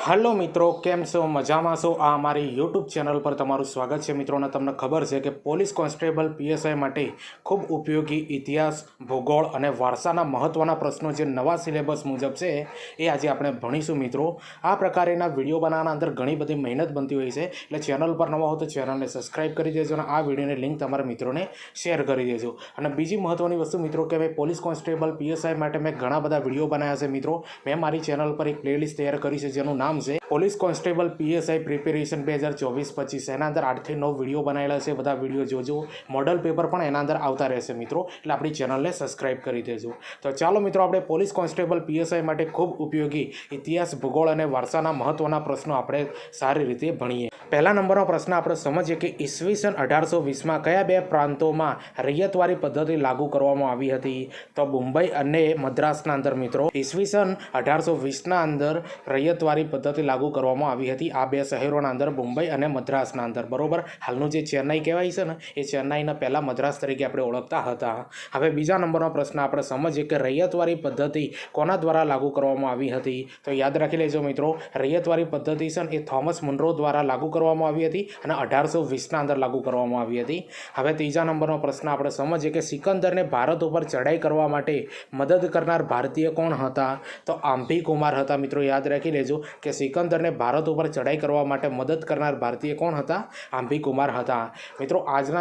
Hello मित्रों केम छो मजामां छो। आ अमारी यूट्यूब चैनल पर तमारुं स्वागत है। मित्रों ने तमने खबर है कि पोलीस कॉन्स्टेबल पीएसआई माटे खूब उपयोगी इतिहास भूगोल और वारसाना महत्वना प्रश्नों जो नवा सिलेबस मुजब है ये आज आपणे भणीशुं। मित्रों आ प्रकारना विडियो बनाववाना अंदर घणी बधी मेहनत बनती होय छे, एटले चैनल पर नवा हो तो चैनल ने सब्सक्राइब करी देजो और आ विडियोने लिंक तमारा मित्रों ने शेर करी देजो। और बीजी महत्वनी वस्तु मित्रों कि पोलीस कॉन्स्टेबल पीएसआई माटे मैं घणा बधा विडियो बनाव्या छे। मित्रों मैं मारी चैनल पर एक प्लेलिस्ट तैयार करी छे जेनुं नाम है पोलीस कॉन्स्टेबल पीएसआई प्रिपेरेशन 2024-25। एना अंदर 8 થી 9 विडियो बनायेला छे। बधा विडियो जोजो। मॉडल पेपर पण एना अंदर आवता रहेशे मित्रों, एटले आपणी चैनल ने सब्सक्राइब करी देजो। तो चलो मित्रों आपणे पोलीस कॉन्स्टेबल पीएसआई माटे खूब उपयोगी इतिहास भूगोल और वारसाना महत्वना प्रश्नों आपणे सारी रीते भणीए। पहला नंबरनो प्रश्न आपणे समजीए कि ईस्वीसन 1820 में कया बे प्रांतों रैयतवारी पद्धति लागू करवामां आवी हती। तो मुंबई अने मद्रासना अंदर मित्रों ईस्वीसन 1820 ना अंदर रैयतवारी पद्धति लागू करवामां आवी हती। आ बे शहेरोना अंदर मुंबई अने मद्रासना अंदर बरोबर। हालनुं जे चेन्नई कहेवाय छे ने ए चेन्नईना पहेला मद्रास तरीके आपणे ओळखता हता। हवे बीजा नंबरनो प्रश्न आपणे समजीए कि रैयतवारी पद्धति कोना द्वारा लागू करवामां आवी हती। तो याद राखी लेजो मित्रों रैयतवारी पद्धति छे ए थॉमस मुनरो द्वारा लागू करवामां आवी हती अने 1820 ना अंदर लागू करवामां आवी हती। हवे तीजा नंबरनो प्रश्न आपणे समजीए कि सिकंदरने भारत पर चढ़ाई करवा माटे मदद करनार भारतीय कोण हता। तो आंभी कुमार हता। मित्रों याद राखी लेजो कि सिकंदरने भारत पर चढ़ाई करवा माटे मदद करनार भारतीय कोण हता। आंभी कुमार हता। मित्रों आजना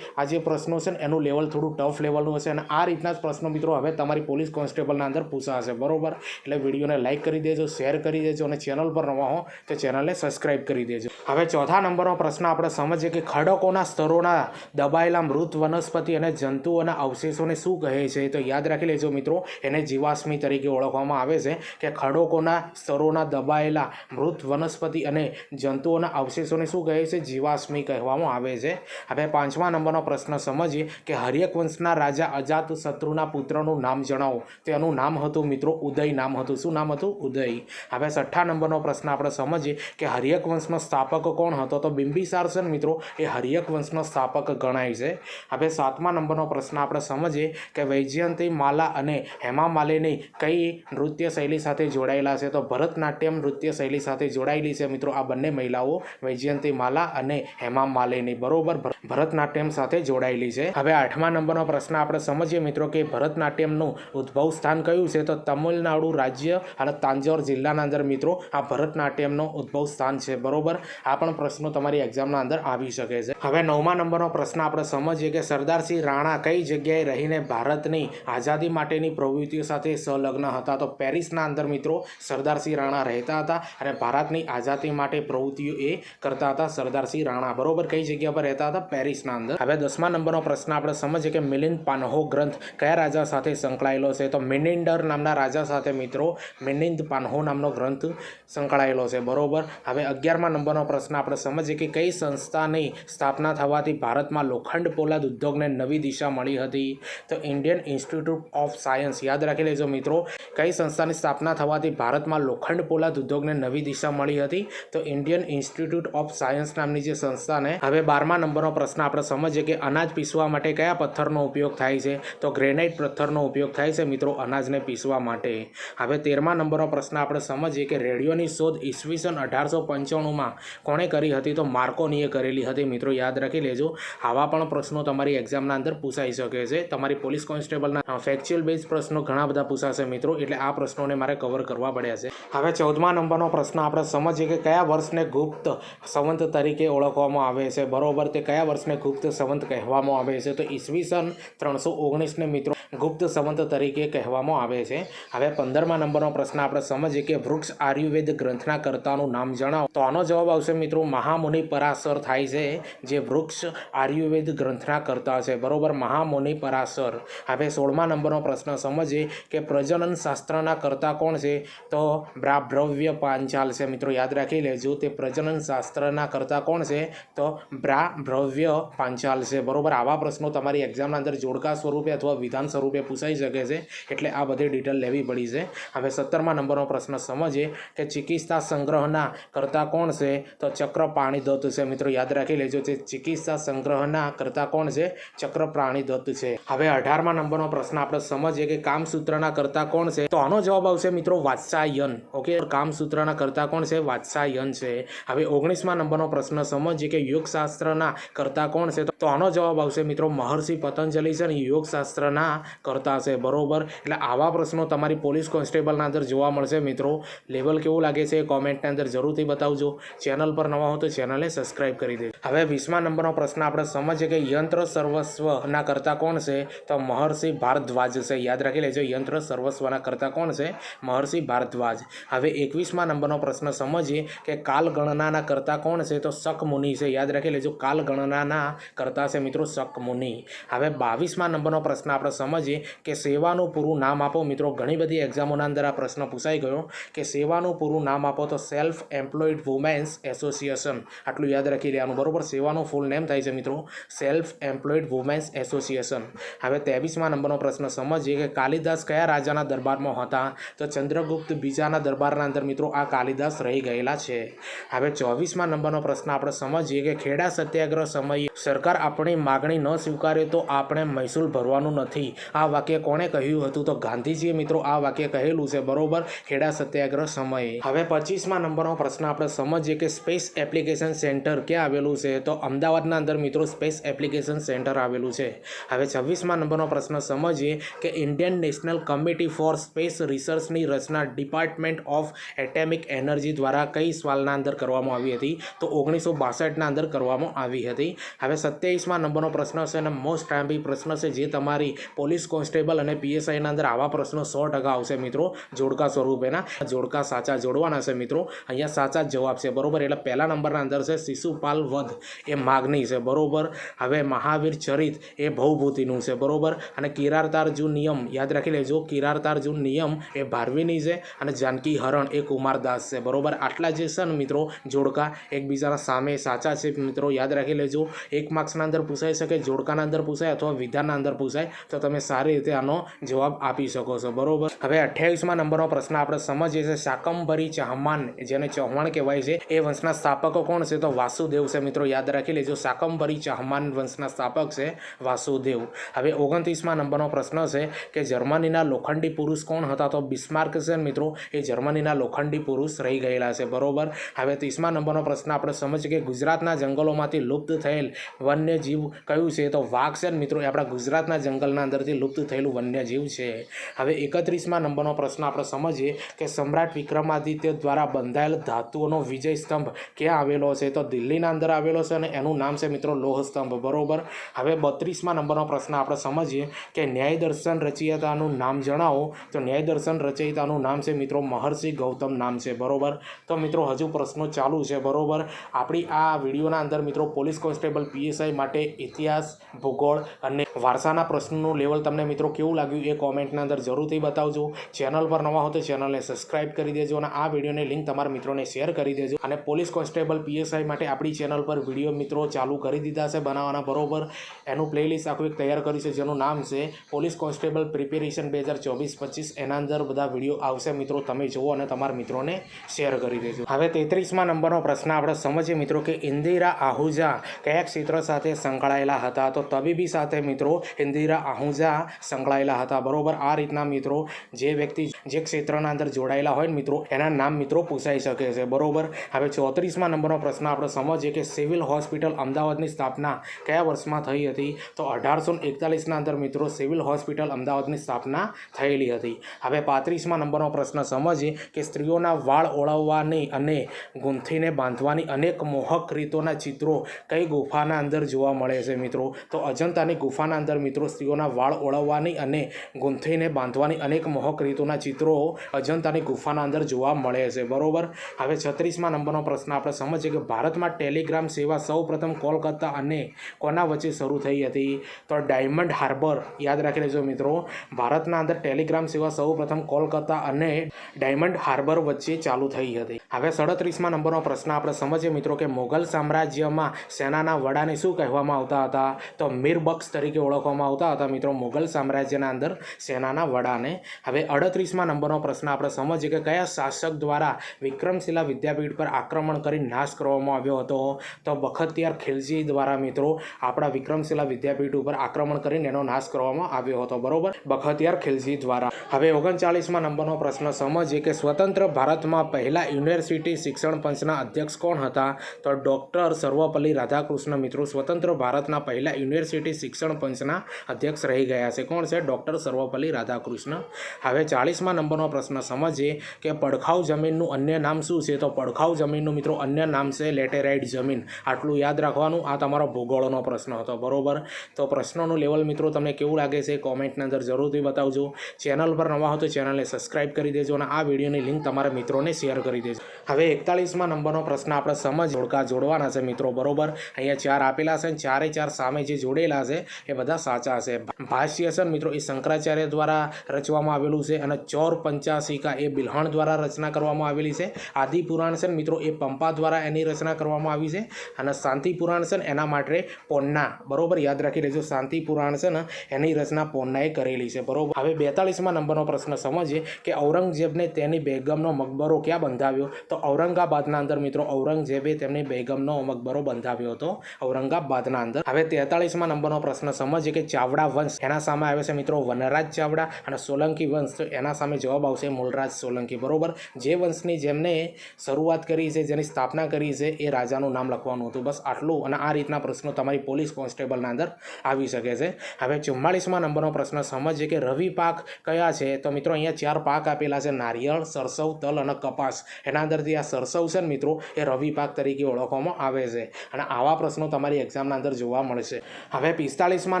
आज प्रश्नों छे एनुं लेवल थोड़ुं टफ लेवलनुं हशे अने आ रीतना ज प्रश्नों मित्रों हवे तमारी पोलीस कॉन्स्टेबलना अंदर पूछाशे बरोबर। एटले विडियोने लाइक करी देजो, शेर करी देजो और चेनल पर नवा हो तो चेनलने सब्सक्राइब करी देजो। हवे चौथा नंबरनो प्रश्न आपणे समजीए कि खडकोना स्तरोना दबायेला मृत वनस्पति और जंतुओना अवशेषोने शुं कहे छे। तो याद राखी लेजो मित्रों एने जीवाश्मी तरीके ओळखवामां आवे छे कि खडकोना स्तरोना दबायेला मृत वनस्पति और जंतुओना अवशेषोने शुं कहे छे, जीवाश्मी कहेवामां आवे छे। हवे पांचमा नंबरनो प्रश्न समजीए कि हर्यक वंशना राजा अजातशत्रुना पुत्रनुं नाम जणावो। तो एनुं नाम हतुं मित्रों उदय नाम हतुं। शुं नाम हतुं? उदय। हवे छठ्ठा नंबरनो प्रश्न आपणे समजीए कि हर्यक वंशनो स्थापक कोण हतो। तो बिंबिसार छे मित्रों ए हर्यक वंशनो स्थापक गणाय छे। हवे सातमा नंबरनो प्रश्न आपणे समजीए कि वैजयंती माला अने हेमा मालिनी कई नृत्य शैली साथे जोड़ायेला छे। तो भरतनाट्यम नृत्य शैली साथे जोड़ायेली छे मित्रों आ बंने महिलाओं वैजयंती माला अने हेमा मालिनी बरोबर भरतनाट्यम साथे जोड़ायेली छे। हवे आठमा नंबरनो प्रश्न आपणे समजीए मित्रों कि भरतनाट्यमनुं उद्भव स्थान कयुं छे। तो तमिलनाडु राज्य अने तांजोर जिल्लाना अंदर मित्रों आ भरतनाट्यमनो उद्भव स्थान छे बरोबर। आ पण प्रश्नो तमारी एक्जामना अंदर आवी शके छे। हवे नवमा नंबरनो प्रश्न आपणे समजीए कि सरदार सिंह राणा कई जग्याए रहीने भारतनी आजादी माटेनी प्रवृत्तिओ साथे संलग्न हता। तो पेरिसना अंदर मित्रों सरदार सिंह राणा रहता हता अने भारतनी आजादी माटे प्रवृत्तिओ ए करता हता। सरदार सिंह राणा बरोबर कई जग्या पर रहता हता? पेरिसना अंदर। हवे 10मा नंबरनो प्रश्न आपणे समजीए कि मिलिंद पान्हो ग्रंथ कया राजा साथे संकळायेलो छे। तो मेनिंडर नामना राजा साथे मित्रों मिलिंद पान्हो नामनो ग्रंथ संकळायेलो छे बरोबर। हवे 11मा नंबरनो प्रश्न आपणे समजीए कि कई संस्थानी स्थापना थवाथी भारतमां लोखंड पोलाद उद्योगने नवी दिशा मळी हती। तो इंडियन इंस्टिट्यूट ऑफ सायंस याद राखी लेजो मित्रों कई संस्थानी स्थापना थवाथी भारतमां लोखंड पोलाद उद्योगने नवी दिशा मळी हती। तो इंडियन इंस्टिट्यूट ऑफ सायंस नामनी जे संस्था ने। हवे 12मा नंबरनो प्रश्न आपणे समजीए कि अनाज पीसवा माटे कया पत्थरनो उपयोग थाय छे। तो ग्रेनाइट पत्थरनो उपयोग थाय छे मित्रों अनाजने पीसवा माटे। हवे 13मा नंबरनो प्रश्न आपणे समजीए कि रेडियोनी शोध ईस्वीसन 1895 में कोणे करी हती। तो मार्कोनीए करेली हती मित्रों याद राखी लेजो। आवा पण प्रश्नों तमारी एक्जामना अंदर पूछाई शके छे। तमारी पोलीस कॉन्स्टेबलना फेक्च्युअल बेज प्रश्नों घणा बधा पूछाशे मित्रों एटले आ प्रश्नोने मारे कवर करवा पड्या छे। हवे 14मा नंबरनो प्रश्न आपणे समजीए कि कया वर्षने गुप्त संवत तरीके ओळखवामां आवे छे बरोबर। ते कया वर्षने गुप्त संवत कहेवामां आवे छे। तो ईस्वीसन 319 ने मित्रों गुप्त संवत तरीके कहेवामां आवे छे। हवे 15मा नंबरनो प्रश्न आपणे समजीए कि वृक्ष आयुर्वेद ग्रंथना कर्तानुं नाम जणावो। तो आनो जवाब आवशे मित्रों महामुनि पराशर थाय छे जे वृक्ष आयुर्वेद ग्रंथना कर्ता छे बरोबर महामुनि पराशर। हवे 16मा नंबरनो प्रश्न समजीए कि प्रजनन शास्त्रना कर्ता कोण छे। तो ब्राभ्रव्य पांचाल छे मित्रों याद राखी लेजो। ते प्रजनन शास्त्रना कर्ता कोण छे। तो ब्राभ्रव्य पांचाल छे बरोबर। आवा प्रश्नों तमारी एक्जामना अंदर जोड़का स्वरूपे अथवा विधान स्वरूपे पूछाई शके छे एटले आ बधी डिटेल लेवी पड़ी छे। हवे 17मा नंबरनो प्रश्न समजीए कि चिकित्सा संग्रहना कर्ता कोण छे। तो ચક્રપાણી દત્ત છે મિત્રો, યાદ રાખી લેજો. જે ચિકિત્સા સંગ્રહના કરતા કોણ છે? ચક્રપાણી દત્ત છે. હવે 18મા નંબરનો પ્રશ્ન આપણે સમજીએ કે કામસૂત્રના કરતા કોણ છે? તો આનો જવાબ આવશે મિત્રો વાત્સ્યાયન. ઓકે, કામસૂત્રના કરતા કોણ છે? વાત્સ્યાયન છે. હવે 19મા નંબરનો પ્રશ્ન સમજીએ કે યોગશાસ્ત્રના કરતા કોણ છે? તો આનો જવાબ આવશે મિત્રો મહર્ષિ પતંજલિ છે ને યોગશાસ્ત્રના કરતા છે. બરોબર, એટલે આવા પ્રશ્નો તમારી પોલીસ કોન્સ્ટેબલના અંદર જોવા મળશે મિત્રો. લેવલ કેવું લાગે છે કોમેન્ટની અંદર જરૂરથી બતાવજો. ચેનલ પર નવા હો તો ચેનલને સબસ્ક્રાઇબ કરી દેજો. હવે 20મા નંબરનો પ્રશ્ન આપણે સમજીએ કે યંત્ર સર્વસ્વના કરતા કોણ છે? તો મહર્ષિ ભારદ્વાજ છે. યાદ રાખી લેજો, યંત્ર સર્વસ્વના કરતા કોણ છે? મહર્ષિ ભારદ્વાજ. હવે 21મા નંબરનો પ્રશ્ન સમજીએ કે કાલગણનાના કરતા કોણ છે? તો શકમુનિ છે. યાદ રાખી લેજો, કાલગણનાના કરતા છે મિત્રો શકમુનિ. હવે 22મા નંબરનો પ્રશ્ન આપણે સમજીએ કે સેવાનું પૂરું નામ આપો. મિત્રો ઘણી બધી એક્ઝામોના અંદર આ પ્રશ્ન પૂછાઈ ગયો કે સેવાનું પૂરું નામ આપો. તો સેલ્ફ એમ્પ્લોયડ વુમેન્સ એસોસિએશન, આટલું યાદ રાખી લેવાનું. બરોબર, સેવાનું ફૂલ નેમ થાય છે મિત્રો સેલ્ફ એમ્પ્લોયડ વુમેન્સ એસોસિએશન. હવે 23મા નંબરનો પ્રશ્ન સમજીએ કે કાલિદાસ કયા રાજાના દરબારમાં હતા? તો ચંદ્રગુપ્ત બીજાના દરબારના અંદર મિત્રો આ કાલિદાસ રહી ગયેલા છે. હવે 24મા નંબરનો પ્રશ્ન આપણે સમજીએ કે ખેડા સત્યાગ્રહ સમયે સરકાર આપણી માગણી ન સ્વીકારે તો આપણે મહેસૂલ ભરવાનું નથી. આ વાક્ય કોણે કહ્યું હતું? તો ગાંધીજીએ મિત્રો આ વાક્ય કહેલું છે. બરોબર, ખેડા સત્યાગ્રહ સમયે. હવે 25મા નંબરનો પ્રશ્ન આપણે સમજીએ કે સ્પેસ એપ્લિકેશન સેન્ટર ક્યાં આવેલું છે? તો અમદાવાદના અંદર મિત્રો સ્પેસ એપ્લિકેશન સેન્ટર આવેલું છે. હવે 26મા નંબરનો પ્રશ્ન સમજીએ કે Indian national committee for space રિસર્ચની રચના ડિપાર્ટમેન્ટ ઓફ એટમિક એનર્જી દ્વારા કઈ સાલના અંદર કરવામાં આવી હતી? તો 1962ના અંદર કરવામાં આવી હતી. હવે 27મા નંબરનો પ્રશ્ન છે અને મોસ્ટ ટાઈમ્પી પ્રશ્ન છે, જે તમારી પોલીસ કોન્સ્ટેબલ અને પીએસઆઈના અંદર આવા પ્રશ્નો 100% આવશે મિત્રો જોડકા સ્વરૂપેના. જોડકા સાચા જોડવાના છે મિત્રો, અહીંયા સાચા જ જવાબ છે. બરોબર, એટલે પહેલા નંબરના અંદર છે શિશુપાલ વધ એ માગની છે. બરોબર, હવે મહાવીર ચરિત એ ભવભૂતિનું છે. બરોબર, અને કિરારતાર્જુન નિયમ યાદ રાખી લેજો, કિરારતાર્જુન નિયમ એ ભારવીની છે અને જાનકી હરણ એ કુમારદાસ છે. બરોબર, આટલા જે છે ને મિત્રો જોડકા એકબીજાના સામે સાચા છે મિત્રો, યાદ રાખી લેજો. 1 માર્ક્સના અંદર પૂછાઈ શકે, જોડકાના અંદર પૂછાય અથવા વિધાનના અંદર પૂછાય, તો તમે સારી રીતે આનો જવાબ આપી શકો છો. બરોબર, હવે 28મા નંબરનો પ્રશ્ન આપણે સમજીએ છીએ શાકંભરી ચૌહાણ, જેને ચૌહાણ કહેવાય છે, એ વંશના સ્થાપકો કોણ છે? તો વાસુદેવ છે મિત્રો, યાદ રાખી લેજો. શાકંભરી ચૌહાણ વંશના સ્થાપક છે વાસુદેવ. હવે 29મા નંબરનો પ્રશ્ન છે કે જર્મનીના લોખંડી પુરુષ કોણ હતા? તો બિસ્માર્ક છે મિત્રો, એ જર્મનીના લોખંડી પુરુષ રહી ગયેલા છે. બરોબર, હવે 30મા નંબરનો પ્રશ્ન આપણે સમજીએ કે ગુજરાતના જંગલોમાંથી લુપ્ત થયેલ વન્યજીવ કયું છે? તો વાઘ છે ને મિત્રો, એ આપણા ગુજરાતના જંગલના અંદરથી લુપ્ત થયેલું વન્યજીવ છે. હવે 31મા નંબરનો પ્રશ્ન આપણે સમજીએ કે સમ્રાટ વિક્રમાદિત્ય દ્વારા બંધાયેલ ધાતુઓનો વિજય સ્તંભ ક્યાં આવેલો છે? તો દિલ્હીના અંદર આવેલો છે અને એનું નામ છે મિત્રો લોહ સ્તંભ. બરોબર, હવે 32મા નંબરનો પ્રશ્ન આપણે સમજીએ કે ન્યાય દર્શન રચયિતાનું નામ જણાવો. તો ન્યાય દર્શન રચયિતાનું નામ છે મિત્રો મહર્ષિ ગૌતમ નામ છે. બરોબર, તો મિત્રો હજુ પ્રશ્નો ચાલુ છે. બરોબર, આપણી આ વિડીયોના અંદર મિત્રો પોલીસ કોન્સ્ટેબલ પીએસઆઈ માટે ઇતિહાસ, ભૂગોળ અને વારસાના પ્રશ્નોનું લેવલ તમને મિત્રો કેવું લાગ્યું એ કોમેન્ટના અંદર જરૂરથી બતાવજો. ચેનલ પર નવા હો તો ચેનલને સબસ્ક્રાઇબ કરી દેજો અને આ વિડીયોની લિંક તમારા મિત્રોને શેર કરી દેજો. અને પોલીસ કોન્સ્ટેબલ પીએસઆઈ માટે આપણી ચેનલ પર વિડીયો મિત્રો ચાલુ કરી દીધા છે બનાવવાના. બરોબર, એનું પ્લેલિસ્ટ આખું એક તૈયાર કરી છે, જેનું નામ છે પોલીસ કોન્સ્ટેબલ પ્રિપેરેશન 2024-25. એના અંદર બધા વિડીયો આવશે મિત્રો, તમે જુઓ અને તમારા મિત્રોને શેર કરી દેજો. હવે 33મા નંબરનો પ્રશ્ન આપણે સમજીએ મિત્રો કે ઇન્દિરા આહુજા કયા ક્ષેત્ર સાથે સંકળાયેલા હતા? તો તબીબી સાથે મિત્રો ઇન્દિરા આહુજા સંકળાયેલા હતા. બરોબર, આ રીતના મિત્રો જે વ્યક્તિ જે ક્ષેત્રના અંદર જોડાયેલા હોય ને મિત્રો એના નામ મિત્રો પૂછાઈ શકે છે. બરોબર, હવે 34મા નંબરનો પ્રશ્ન આપણે સમજીએ કે સિવિલ હોસ્પિટલ અમદાવાદની સ્થાપના કયા વર્ષમાં થઈ હતી? તો 1841ના અંદર મિત્રો સિવિલ હોસ્પિટલ અમદાવાદની સ્થાપના થયેલી હતી. હવે 35મા નંબરનો પ્રશ્ન સમજીએ કે સ્ત્રીઓના વાળ ઓળવવાની અને ગૂંથીને બાંધવાની અનેક મોહક રીતોના ચિત્રો કઈ ગુફાના અંદર જોવા મળે છે મિત્રો? તો અજંતાની ગુફાના અંદર મિત્રો સ્ત્રીઓના વાળ ઓળવવાની અને ગૂંથીને બાંધવાની અનેક મોહક રીતોના ચિત્રો અજંતાની ગુફાના અંદર જોવા મળે છે. બરોબર, હવે 36મા નંબરનો પ્રશ્ન આપણે સમજીએ કે ભારતમાં ટેલિગ્રામ સેવા સૌપ્રથમ કોલકાતા અને કોના વચ્ચે શરૂ થઈ હતી? તો ડાયમંડ હાર્બર, યાદ રાખી લેજો મિત્રો, ભારતના અંદર ટેલિગ્રામ સેવા સૌપ્રથમ કોલકાતા અને ડાયમંડ હાર્બર વચ્ચે ચાલુ થઈ હતી. હવે 37મા નંબરનો પ્રશ્ન આપણે સમજીએ મિત્રો કે મોગલ સામ્રાજ્યમાં સેનાના વડાને શું કહેવામાં આવતા હતા? તો મીર બખ્શ તરીકે ઓળખવામાં આવતા હતા મિત્રો મોગલ સામ્રાજ્યના અંદર સેનાના વડાને. હવે 38મા નંબરનો પ્રશ્ન આપણે સમજીએ કે કયા શાસક દ્વારા વિક્રમશિલા વિદ્યાપીઠ પર આક્રમણ કરી નાશ કરવામાં આવ્યો હતો? તો બખ્તિયાર ખિલજી દ્વારા મિત્રો આપણા વિક્રમશિલા વિદ્યાપીઠ ઉપર આક્રમણ કરીને એનો નાશ કરવામાં આવ્યો હતો, બરોબર, બખ્તિયાર ખિલજી દ્વારા. હવે 39મા નંબરનો પ્રશ્ન સમજીએ કે સ્વતંત્ર ભારતમાં પહેલા યુનિવર્સિટી શિક્ષણ પંચના અધ્યક્ષ કોણ હતા? તો ડૉક્ટર સર્વપલ્લી રાધાકૃષ્ણ મિત્રો સ્વતંત્ર ભારતના પહેલા યુનિવર્સિટી શિક્ષણ પંચના અધ્યક્ષ રહી ગયા છે. કોણ છે? ડૉક્ટર સર્વપલ્લી રાધાકૃષ્ણ. હવે 40મા નંબરનો પ્રશ્ન સમજીએ કે પડખાઉ જમીનનું અન્ય નામ શું છે? તો પડખાઉ જમીનનું મિત્રો અન્ય નામ છે લેટેરાઇટ જમીન. આટલું યાદ રાખવાનું. આ તમારો ભૂગોળનો પ્રશ્ન હતો, બરોબર. તો પ્રશ્નોનું લેવલ મિત્રો તમને કેવું લાગે છે કોમેન્ટની અંદર જરૂરથી બતાવજો. ચેનલ પર નવા હો તો ચેનલને સબસ્ક્રાઇબ કરી દેજો અને આ વિડીયોની લિંક તમારા મિત્રોને શેર કરી દેજો. હવે 41મા નંબરનો પ્રશ્ન આપણે જોડકા જોડવાના છે મિત્રો, બરોબર. અહીંયા 4 આપેલા છે, 4 4 સામે જે જોડેલા છે એ બધા સાચા છે. ભાષ્ય છે મિત્રો એ શંકરાચાર્ય દ્વારા રચવામાં આવેલું છે અને ચોર પંચાસિકા એ બિલ્હણ દ્વારા રચના કરવામાં આવેલી છે. આદિ પુરાણ છે મિત્રો એ પંપા દ્વારા એની રચના કરવામાં આવી છે અને શાંતિ પુરાણ છે ને એના માટે પોન્ના, બરોબર, યાદ રાખી લેજો. શાંતિ પુરાણ છે ને એની રચના પોન્નાએ કરેલી છે, બરોબર. હવે 42મા નંબરનો પ્રશ્ન સમજીએ કે ઔરંગઝેબને તેની બેગમનો મકબરો ક્યાં બંધાવ્યો? તો ઔરંગાબાદના અંદર મિત્રો ઔરંગઝેબે તેમની બેગમનો મકબરો બંધાવ્યો હતો ઔરંગાબાદના અંદર. હવે 43મા નંબરનો પ્રશ્ન સમજીએ કે ચાવડા વંશ એના સામે આવે છે મિત્રો વનરાજ ચાવડા અને સોલંકી વંશ, તો એના સામે જવાબ આવશે મૂળરાજ સોલંકી, બરોબર. જે વંશની જેમને શરૂઆત કરી છે, જેની સ્થાપના કરી છે એ રાજાનું નામ લખવાનું હતું. બસ આટલું. અને આ રીતના પ્રશ્નો તમારી પોલીસ કોન્સ્ટેબલના અંદર આવી શકે છે. હવે 44મા નંબરનો પ્રશ્ન સમજીએ કે રવિ પાક કયા છે? તો મિત્રો અહીંયા 4 પાક આપેલા છે નારિયેળ, સરસવ, તલ અને કપાસ. એના અંદરથી આ સરસવ છે ને મિત્રો એ રવિ પાક તરીકે ઓળખવામાં આવે છે અને આવા પ્રશ્નો તમારી એક્ઝામના અંદર જોવા મળશે. હવે 45મા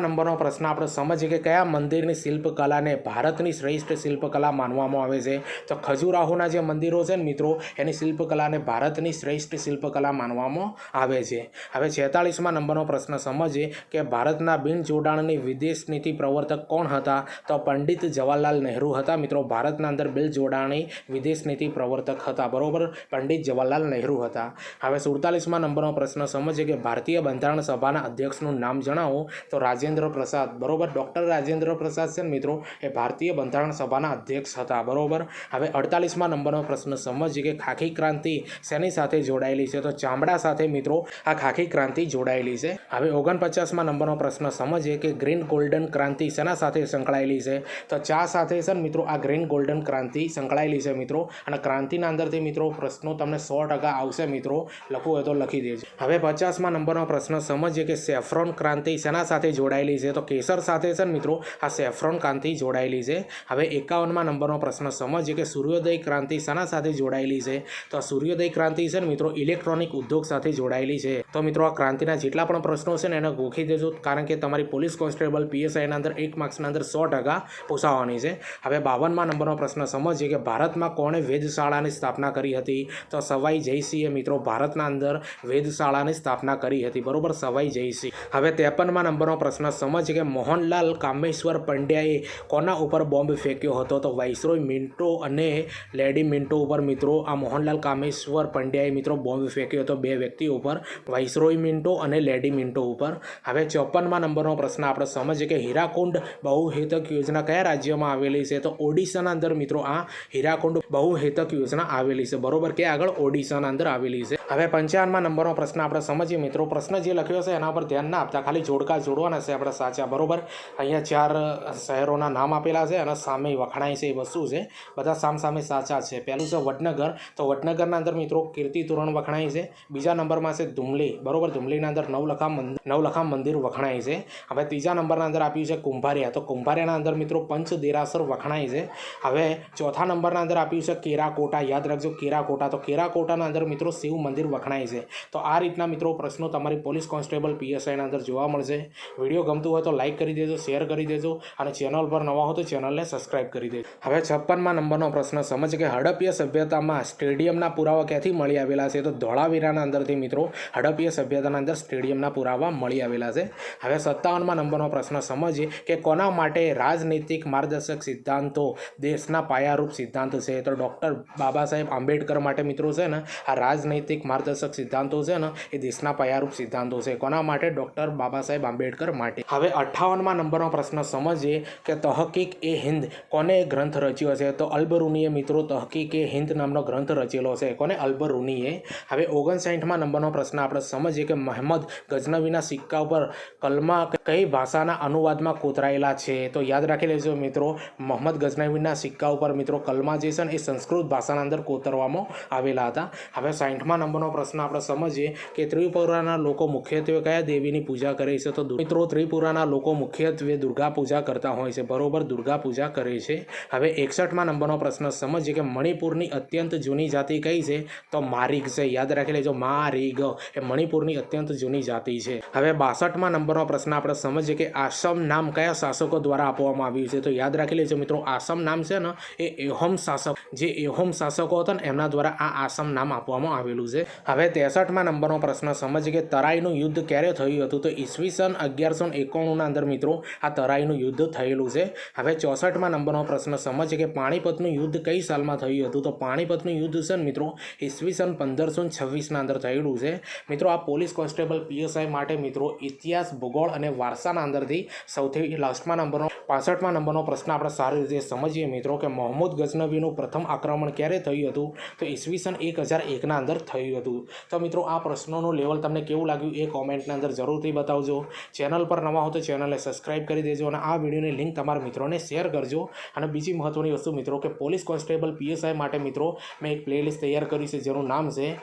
નંબરનો પ્રશ્ન આપણે સમજીએ કે કયા મંદિરની શિલ્પકલાને ભારતની શ્રેષ્ઠ શિલ્પકલા માનવામાં આવે છે? તો ખજુરાહોના જે મંદિરો છે ને મિત્રો એની શિલ્પકલાને ભારતની શ્રેષ્ઠ શિલ્પકલા માનવામાં આવે છે. હવે 46મા નંબરનો પ્રશ્ન સમજીએ કે ભારતના બિન જોડાણની વિદેશ નીતિ પ્રવર્તક કોણ હતા? તો પંડિત જવાહરલાલ નહેરુ હતા મિત્રો. ભારતના અંદર બિન જોડાણની વિદેશ નીતિ પ્રવર્તક હતા, બરોબર, પંડિત જવાહરલાલ નહેરુ હતા. હવે 47મા નંબરનો પ્રશ્ન સમજીએ કે ભારતીય બંધારણ સભાના અધ્યક્ષનું નામ જણાવો? તો રાજેન્દ્ર પ્રસાદ, બરોબર, ડૉક્ટર રાજેન્દ્ર પ્રસાદ છે મિત્રો એ ભારતીય બંધારણ સભાના અધ્યક્ષ હતા, બરોબર. હવે 48મા નંબરનો પ્રશ્ન સમજીએ કે ખાખી ક્રાંતિ શેની સાથે જોડાયેલી છે? તો ચામડા સાથે મિત્રો આ ખાખી ક્રાંતિ જોડાયેલી છે. હવે 49મા નંબરનો પ્રશ્ન સમજીએ કે ગ્રીન ગોલ્ડન ક્રાંતિ શેના સાથે સંકળાયેલી છે? તો ચા સાથે છે ને મિત્રો આ ગ્રીન ગોલ્ડન ક્રાંતિ સંકળાયેલી છે મિત્રો. અને ક્રાંતિના અંદરથી મિત્રો પ્રશ્નો તમને 100% આવશે મિત્રો, લખવું હોય તો લખી દેજો. હવે 50મા નંબરનો પ્રશ્ન સમજીએ કે સેફ્રોન ક્રાંતિ શેના સાથે જોડાયેલી છે? તો કેસર સાથે છે ને મિત્રો આ સેફ્રોન ક્રાંતિ જોડાયેલી છે. હવે 51મા નંબરનો પ્રશ્ન સમજીએ કે સૂર્યોદય ક્રાંતિ શેના સાથે જોડાયેલી છે? તો સૂર્યોદય ક્રાંતિ છે ને મિત્રો ઇલેક્ટ્રોનિક ઉદ્યોગ સાથે જોડાયેલી છે. તો મિત્રો આ ક્રાંતિના જેટલા પણ પ્રશ્નો છે ને એને ગોખી દેજો, કારણ કે તમારી પોલીસ કોન્સ્ટેબલ PSIના અંદર 1 માર્ક્સના અંદર 100% પૂછાવાની છે. હવે 52મા નંબરનો પ્રશ્ન સમજીએ કે ભારતમાં કોણે વેધશાળાની સ્થાપના કરી હતી? તો સવાઈ જયસિંહે મિત્રો ભારતના અંદર વેધશાળાની સ્થાપના કરી હતી, બરોબર, સવાઈ જયસિંહ. હવે 53મા નંબરનો પ્રશ્ન સમજીએ કે મોહનલાલ કામેશ્વર પંડ્યાએ કોના ઉપર બોમ્બ ફેંક્યો હતો? તો વાઇસરોય મિન્ટો અને લેડી મિન્ટો ઉપર મિત્રો આ મોહનલાલ કામેશ્વર પંડ્યાએ મિત્રો બોમ્બ ફેંક્યો હતો 2 વ્યક્તિઓ ઉપર, વાઇસરોય મિન્ટો અને લેડી મિન્ટો ઉપર. હવે 54મા નંબરનો પ્રશ્ન આપણે સમજીએ કે હીરાકુંડ બહુહેતુક યોજના કયા રાજ્યમાં આવેલી છે? તો ઓડિશાના અંદર મિત્રો આ હીરાકુંડ બહુહેતુક યોજના આવેલી છે, બરોબર, કે આગળ ઓડિશાના અંદર આવેલી છે. હવે 55મા નંબરનો પ્રશ્ન આપણે સમજીએ મિત્રો. પ્રશ્ન જે લખ્યો છે એના પર ધ્યાન ના આપતા, ખાલી જોડકા જોડવાના છે આપણે સાચા, બરોબર. અહીંયા 4 શહેરોના નામ આપેલા છે અને સામે વખણાય છે એ વસ્તુ છે, બધા સામે સાચા છે. પહેલું છે વડનગર, તો વડનગરના અંદર મિત્રો કીર્તિ તોરણ વખણાય છે. બીજા નંબરમાં છે ધુમલી, બરોબર, ધુમલીના અંદર નવલખા મંદિર વખણાય છે. હવે ત્રીજા નંબરના અંદર આપ્યું છે કુંભારિયા, તો કુંભારિયાના અંદર મિત્રો પંચ દેરાસર વખણાય છે. હવે ચોથા નંબરના અંદર આપ્યું છે કેરાકોટા, યાદ રાખજો કેરાકોટા, તો કેરાકોટાના અંદર મિત્રો શિવ મંદિર વખણાય છે. તો આ રીતના મિત્રો પ્રશ્નો તમારી પોલીસ કોન્સ્ટેબલ PSIના અંદર જોવા મળશે. વિડીયો ગમતું હોય તો લાઇક કરી દેજો, શેર કરી દેજો અને ચેનલ પર નવા હો તો ચેનલને સબસ્ક્રાઇબ કરી દેજો. હવે 56મા નંબરનો પ્રશ્ન સમજ કે હડપ્પીય સભ્યતામાં સ્ટેડિયમના પુરાવા ક્યાંથી મળી આવેલા છે? તો ધોળાવીરાના અંદરથી મિત્રો હડપ્પીય સભ્યતાના અંદર સ્ટેડિયમના પુરાવા મળી આવેલા છે. હવે 57મા નંબરનો પ્રશ્ન સમજીએ કે કોના માટે રાજનૈતિક માર્ગદર્શક સિદ્ધાંતો દેશના પાયારૂપ સિદ્ધાંત છે? તો ડૉક્ટર બાબા સાહેબ આંબેડકર માટે મિત્રો છે ને આ રાજનૈતિક માર્ગદર્શક સિદ્ધાંતો છે ને એ દેશના પાયારૂપ સિદ્ધાંતો છે. કોના માટે? ડૉક્ટર ડૉક્ટર બાબા સાહેબ આંબેડકર માટે. હવે 58મા નંબરનો પ્રશ્ન સમજીએ કે તહકીક એ હિન્દ કોને ગ્રંથ રચ્યો છે? તો અલબરૂનીએ મિત્રો તહકીક એ હિન્દ નામનો ગ્રંથ રચેલો છે. કોને? અલબરૂનીએ. હવે 59મા નંબરનો પ્રશ્ન આપણે સમજીએ કે મહમદ ગઝનવીના સિક્કા ઉપર કલમા કઈ ભાષાના અનુવાદમાં કોતરાયેલા છે? તો યાદ રાખી લેજો મિત્રો, મહમદ ગઝનવીના સિક્કા ઉપર મિત્રો કલમા જે છે ને એ સંસ્કૃત ભાષાના અંદર કોતરવામાં આવેલા હતા. હવે 60મા નંબરનો પ્રશ્ન આપણે સમજીએ કે ત્રિપુરાના લોકો મુખ્યત્વે કયા દેવીની પૂજા કરે છે? તો મિત્રો ત્રિપુરાના લોકો મુખ્યત્વે દુર્ગા પૂજા કરતા હોય છે. બરોબર, દુર્ગા પૂજા કરે છે. હવે 61મા નંબરનો પ્રશ્ન સમજીએ કે મણિપુરની અત્યંત જૂની જાતિ કઈ છે? તો મારીગ છે. યાદ રાખી લેજો, મારીગ એ મણિપુરની અત્યંત જૂની જાતિ છે. હવે 62મા નંબરનો પ્રશ્ન આપણે સમજીએ કે આસામ નામ કયા શાસકો દ્વારા આપવામાં આવ્યું છે? તો યાદ રાખી લેજો મિત્રો, આસામ નામ છે ને એ એહોમ શાસક, જે એહોમ શાસકો હતા ને એમના દ્વારા આ આસામ નામ આપવામાં આવેલું છે. હવે 63મા નંબરનો પ્રશ્ન સમજીએ કે તરાઈનું યુદ્ધ ક્યારે થયું હતું? તો ઈસવીસન 1191ના અંદર મિત્રો આ તરાઈનું યુદ્ધ થયેલું છે. હવે 64મા નંબરનો પ્રશ્ન સમજીએ કે પાણીપતનું યુદ્ધ કઈ સાલમાં થયું હતું? તો પાણીપતનું યુદ્ધ છે ને મિત્રો ઈસવીસન 1526ના અંદર થયેલું છે. મિત્રો આ પોલીસ કોન્સ્ટેબલ પીએસઆઈ માટે મિત્રો ઇતિહાસ, ભૂગોળ અને વારસાના અંદરથી સૌથી લાસ્ટમાં નંબરનો 65મા નંબરનો પ્રશ્ન આપણે સારી રીતે સમજીએ મિત્રો કે મહમૂદ ગઝનવીનું પ્રથમ આક્રમણ ક્યારે થયું હતું? તો ઈસવીસન 1001ના અંદર થયું હતું. તો મિત્રો આ પ્રશ્નોનું લેવલ તમને કેવું લાગ્યું એ કોમેન્ટના અંદર જરૂરથી બતાવજો. ચેનલ પર નવા હો તો ચેનલને સબસ્ક્રાઇબ કરી દેજો અને આ વિડીયોની લિંક તમારા મિત્રોને શેર કરજો. અને બીજી મહત્ત્વની વસ્તુ મિત્રો કે પોલીસ કોન્સ્ટેબલ પીએસઆઈ માટે મિત્રો મેં એક પ્લેલિસ્ટ તૈયાર કરી છે જેનું નામ છે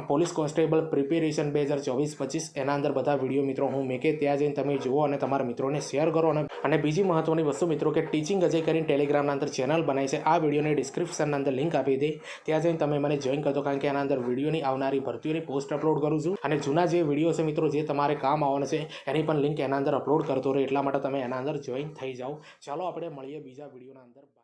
પોલીસ કોન્સ્ટેબલ પ્રિપેરેશન 2024-25. એના અંદર બધા વિડીયો મિત્રો હું મેકે ત્યાં જઈને તમે જુઓ અને તમારા મિત્રોને શેર કરો. અને બીજી મહત્ત્વની વસ્તુ મિત્રો કે ટીચિંગ અજય કરીને ટેલિગ્રામના અંદર ચેનલ બનાવી છે. આ વિડીયોની ડિસ્ક્રિપ્શનના અંદર લિંક આપી દે, ત્યાં જઈને તમે મને જોઈન કરજો, કારણ કે એના અંદર વિડીયોની આવનારી ભરતીઓની પોસ્ટ અપલોડ કરું છું. અને જૂના જે વિડીયો છે મિત્રો જે તમારે કામ આવવાના છે એની પણ લિંક એના અંદર અપલોડ કરતો રહે, એટલા માટે તમે એના અંદર જોઈન થઈ જાઓ. ચાલો આપણે મળીએ બીજા વિડીયોના અંદર.